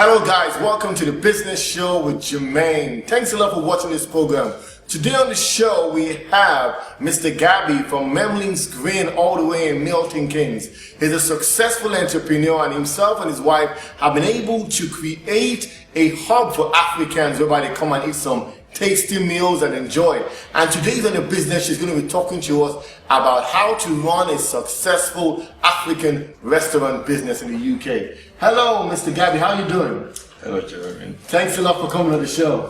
Hello guys, welcome to the Business Show with Jermaine. Thanks a lot for watching this program. Today on the show we have Mr. Gabby from Memling's Green all the way in Milton Keynes. He's a successful entrepreneur and himself and his wife have been able to create a hub for Africans whereby they come and eat some tasty meals and enjoy it. And today on the business, she's going to be talking to us about how to run a successful African restaurant business in the UK. Hello, Mr. Gabby, how are you doing? Hello, Jermaine. Thanks a lot for coming on the show.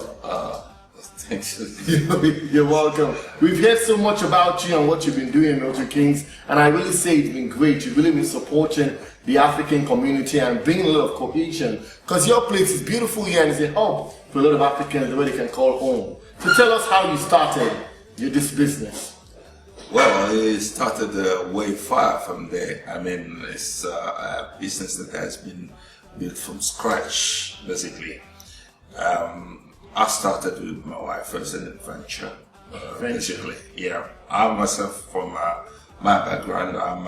Thanks. You're welcome. We've heard so much about you and what you've been doing in Milton Keynes, and I really say it's been great. You've really been supporting the African community and bringing a lot of cohesion, because your place is beautiful here and it's a hub for a lot of Africans where they can call home. So tell us how you started this business. Well, it started way far from there. I mean, it's a business that has been built from scratch, basically. I started with my wife as an adventure, basically. Yeah, I myself, from my background, I'm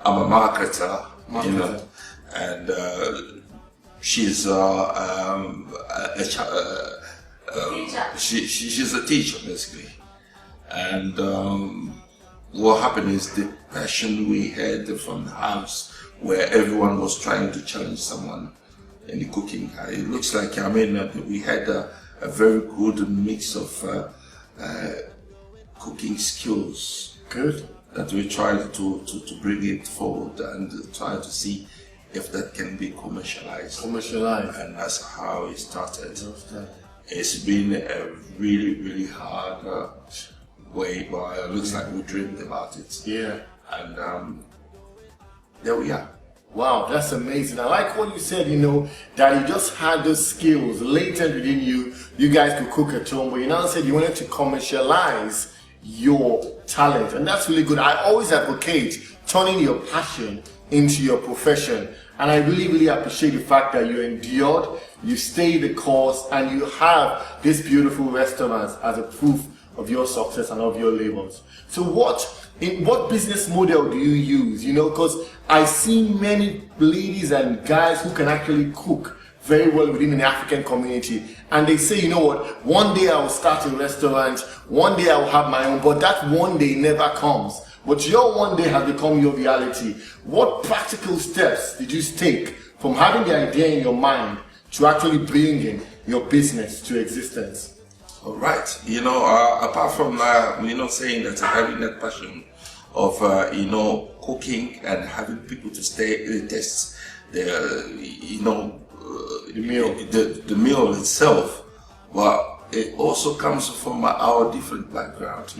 a marketer, you know, and she's she's a teacher, basically. And what happened is the passion we had from the house, where everyone was trying to challenge someone in the cooking. It looks like, I mean, we had a very good mix of cooking skills. Good. That we tried to bring it forward and try to see if that can be commercialized. And that's how it started. It's been a really hard way, but it looks like we dreamed about it. Yeah. And there we are. Wow, that's amazing. I like what you said, you know, that you just had those skills latent within you. You guys could cook at home, but you now said you wanted to commercialize your talent, and that's really good. I always advocate turning your passion into your profession, and I really appreciate the fact that you endured, you stayed the course, and you have this beautiful restaurant as a proof of your success and of your labors. So what business model do you use? You know, because I see many ladies and guys who can actually cook very well within the African community, and they say, you know what, one day I will start a restaurant, one day I will have my own, but that one day never comes. But your one day has become your reality. What practical steps did you take from having the idea in your mind to actually bringing your business to existence? All right. You know, apart from saying that having that passion of cooking and having people to test the meal itself, but it also comes from our different background.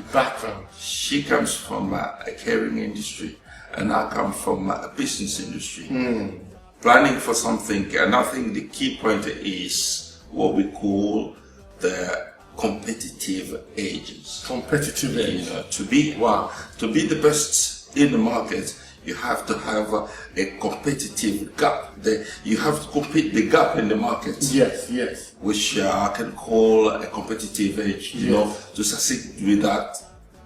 She comes from a catering industry, and I come from a business industry. Planning for something, and I think the key point is what we call the competitive edges. Competitive edge. You know, to be the best in the market, you have to have a competitive gap. You have to complete the gap in the market. Yes. Which I can call a competitive edge, you know, to succeed with that.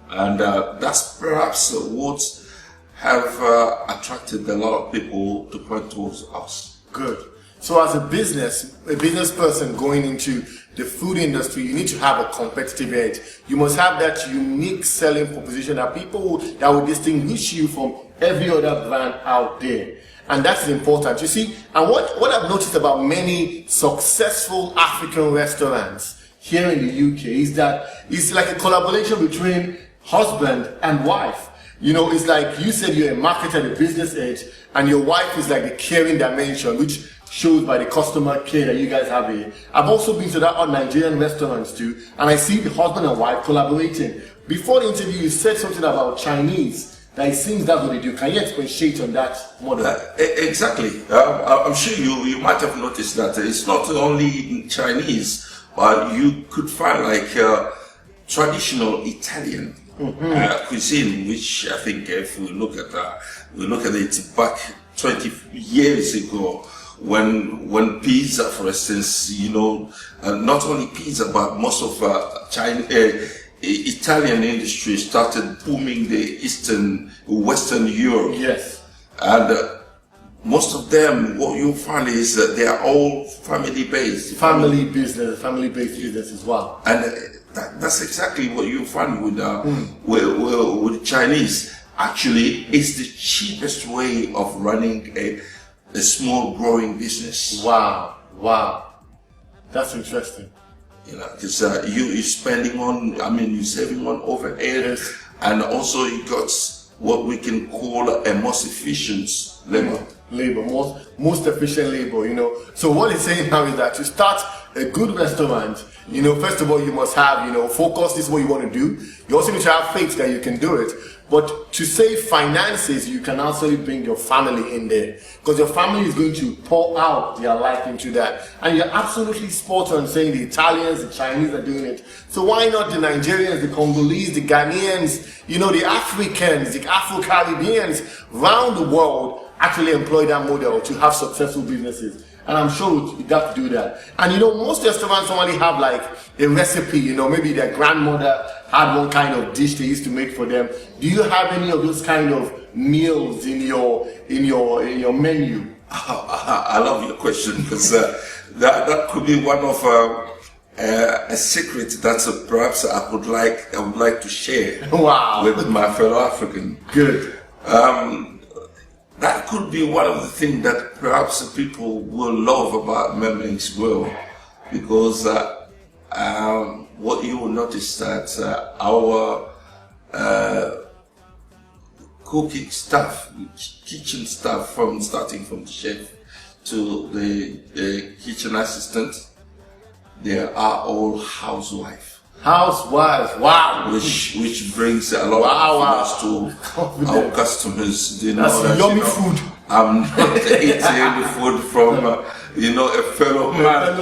And that's perhaps what have attracted a lot of people to point towards us. Good. So as a business person going into the food industry, you need to have a competitive edge. You must have that unique selling proposition that will distinguish you from every other brand out there. And that's important, you see. And what I've noticed about many successful African restaurants here in the UK is that it's like a collaboration between husband and wife. You know, it's like you said you're a marketer, the business edge, and your wife is like the caring dimension, which shows by the customer care that you guys have here. I've also been to that Nigerian restaurants too, and I see the husband and wife collaborating. Before the interview, you said something about Chinese, that it seems that's what they do. Can you expatiate on that model? Exactly. I'm sure you might have noticed that it's not only Chinese, but you could find like traditional Italian cuisine, which I think if we look at it back 20 years ago, when pizza, for instance, you know, not only pizza but most of Italian industry started booming the Western Europe. Yes. And most of them, what you'll find is that they are all family-based. Family-based business as well. And that's exactly what you find with Chinese. Actually, it's the cheapest way of running a small growing business. Wow. That's interesting. You know, because you're spending on, you're saving on overhead, and also you got what we can call a most efficient labor. Most efficient labor, you know. So what he's saying now is that to start a good restaurant, you know, first of all, you must have, you know, focus, this is what you want to do. You also need to have faith that you can do it. But to save finances, you can also bring your family in there, because your family is going to pour out their life into that. And you're absolutely spot on saying the Italians, the Chinese are doing it. So why not the Nigerians, the Congolese, the Ghanaians, you know, the Africans, the Afro-Caribbeans around the world actually employ that model to have successful businesses. And I'm sure you got to do that. And you know, most restaurants normally have like a recipe, you know, maybe their grandmother had one kind of dish they used to make for them. Do you have any of those kind of meals in your menu? I love your question, because that could be one of a secret that perhaps I would like to share with my fellow African. Good. That could be one of the things that perhaps people will love about Memling's Grill, because what you will notice that our cooking staff, kitchen staff, starting from the chef to the kitchen assistant, they are all housewives. Wow. Which brings a lot of happiness to our customers. They know that's that, yummy food. I'm not eating the food from a fellow man.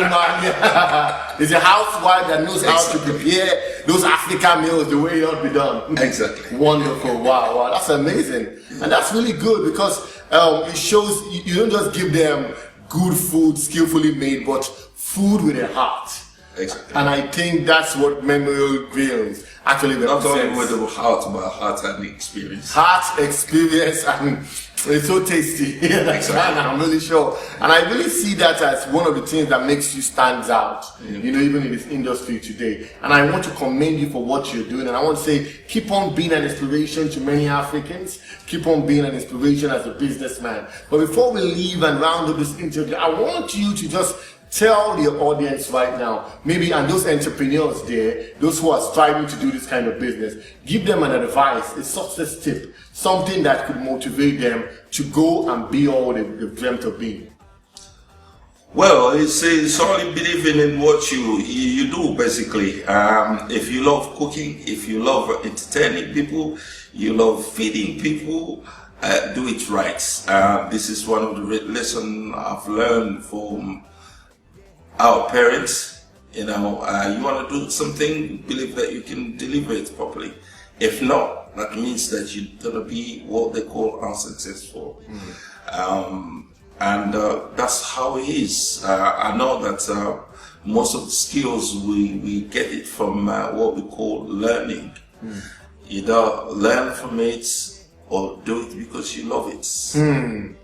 It's a housewife that knows how to prepare those African meals the way it ought to be done. Exactly. Wonderful. Wow, that's amazing. And that's really good, because it shows you don't just give them good food, skillfully made, but food with a heart. Exactly. And I think that's what Memorial Grills actually represents. Not only with the heart, but heart and experience. Heart, experience, and it's so tasty. Exactly. I'm really sure. And I really see that as one of the things that makes you stand out, you know, even in this industry today. And I want to commend you for what you're doing. And I want to say, keep on being an inspiration to many Africans. Keep on being an inspiration as a businessman. But before we leave and round up this interview, I want you to just tell the audience right now, maybe, and those entrepreneurs there, those who are striving to do this kind of business, give them an advice, a success tip, something that could motivate them to go and be all they've dreamt of being. Well, it's only believing in what you do, basically. If you love cooking, if you love entertaining people, you love feeding people, do it right. This is one of the lessons I've learned from our parents. You know, you want to do something, believe that you can deliver it properly. If not, that means that you're going to be what they call unsuccessful. And that's how it is. I know that most of the skills we get it from what we call learning. Either learn from it or do it because you love it. And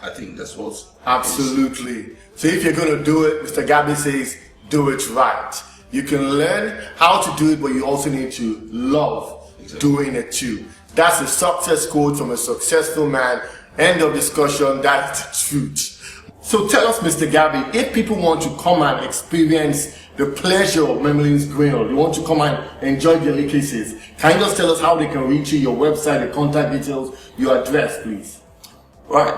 I think that's what. Absolutely. So if you're going to do it, Mr. Gabby says, do it right. You can learn how to do it, but you also need to love doing it too. That's a success quote from a successful man. End of discussion. That's the truth. So tell us, Mr. Gabby, if people want to come and experience the pleasure of Memling's Grill, you want to come and enjoy the delicacies, can you just tell us how they can reach you, your website, the contact details, your address, please? Right.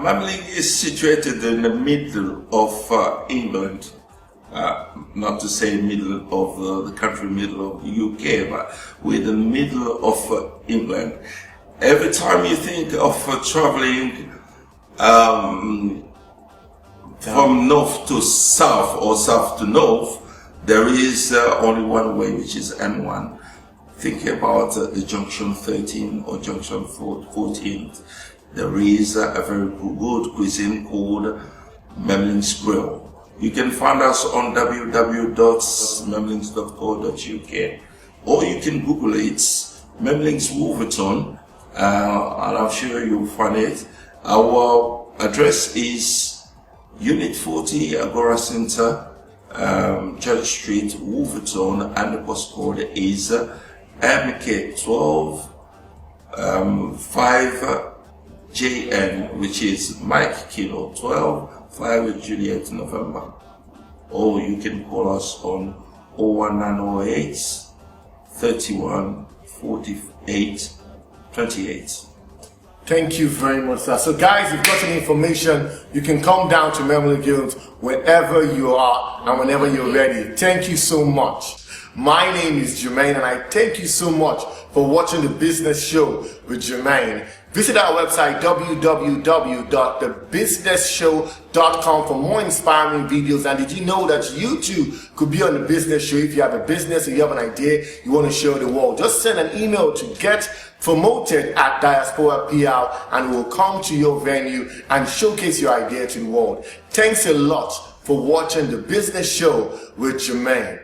Memling is situated in the middle of England. Not to say middle of the country, middle of the UK, but we're in the middle of England. Every time you think of traveling from north to south or south to north, there is only one way, which is M1. Think about the junction 13 or junction 14. There is a very good cuisine called Memling's Grill. You can find us on www.memlings.co.uk, or you can Google it, Memling's Wolverton, and I'm sure you'll find it. Our address is Unit 40, Agora Center, Church Street, Wolverton, and the postcode is MK12 5JN, which is Mike Kilo 12 5 Juliet November. Or you can call us on 01908 31 48 28. Thank you very much, sir. So guys, if you've got any information, you can come down to Memory Guild wherever you are and whenever you're ready. Thank you so much. My name is Jermaine, and I thank you so much for watching the Business Show with Jermaine. Visit our website www.thebusinessshow.com for more inspiring videos. And did you know that you too could be on the Business Show if you have a business or you have an idea you want to show the world? Just send an email to GetPromoted@diaspora.pr and we'll come to your venue and showcase your idea to the world. Thanks a lot for watching the Business Show with Jermaine.